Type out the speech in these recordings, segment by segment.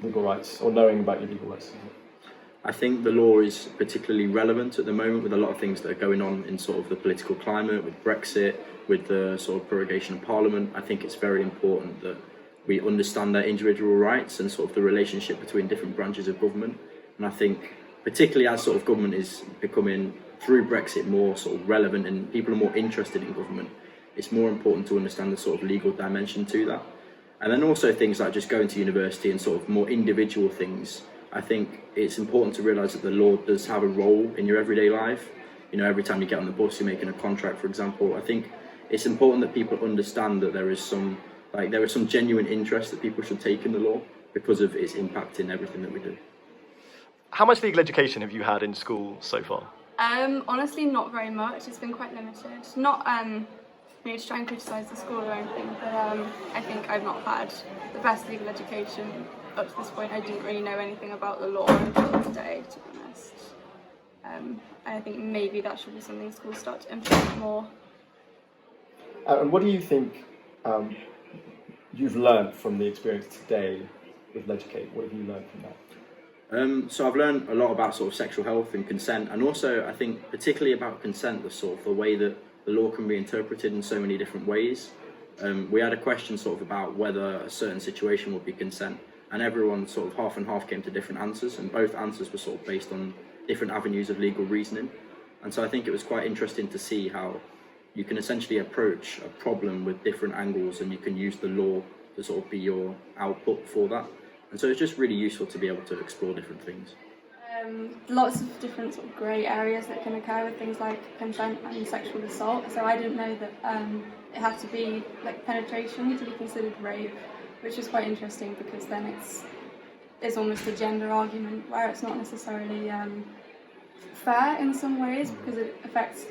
legal rights, or knowing about your legal rights? I think the law is particularly relevant at the moment with a lot of things that are going on in sort of the political climate, with Brexit, with the sort of prorogation of Parliament. I think it's very important that we understand their individual rights and sort of the relationship between different branches of government. And I think particularly as sort of government is becoming, through Brexit, more sort of relevant and people are more interested in government, it's more important to understand the sort of legal dimension to that. And then also things like just going to university and sort of more individual things. I think it's important to realise that the law does have a role in your everyday life. You know, every time you get on the bus, you're making a contract, for example. I think it's important that people understand that there is some genuine interest that people should take in the law because of its impact in everything that we do. How much legal education have you had in school so far? Honestly, not very much. It's been quite limited. Not to try and criticise the school or anything, but I think I've not had the best legal education up to this point. I didn't really know anything about the law until today, to be honest. And I think maybe that should be something schools start to implement more. And what do you think you've learned from the experience today with Leducate? What have you learned from that? So I've learned a lot about sort of sexual health and consent, and also I think particularly about consent, the way that the law can be interpreted in so many different ways. We had a question sort of about whether a certain situation would be consent, and everyone sort of half and half came to different answers, and both answers were sort of based on different avenues of legal reasoning. And so I think it was quite interesting to see how you can essentially approach a problem with different angles, and you can use the law to sort of be your output for that. And so it's just really useful to be able to explore different things. Lots of different sort of grey areas that can occur with things like consent and sexual assault. So I didn't know that it had to be like penetration to be considered rape, which is quite interesting because then it's almost a gender argument where it's not necessarily fair in some ways because it affects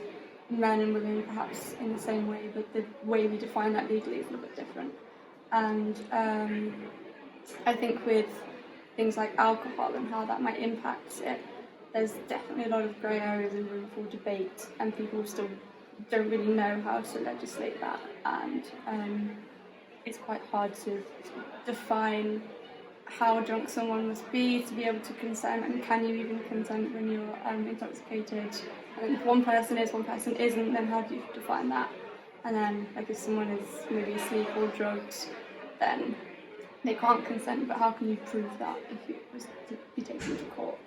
men and women perhaps in the same way, but the way we define that legally is a little bit different. And I think with things like alcohol and how that might impact it, there's definitely a lot of grey areas and room for debate, and people still don't really know how to legislate that, and it's quite hard to define how drunk someone must be to be able to consent, and can you even consent when you're intoxicated? And if one person is, one person isn't, then how do you define that? And then, like, if someone is maybe asleep or drugged, then they can't consent, but how can you prove that if it was to be taken to court?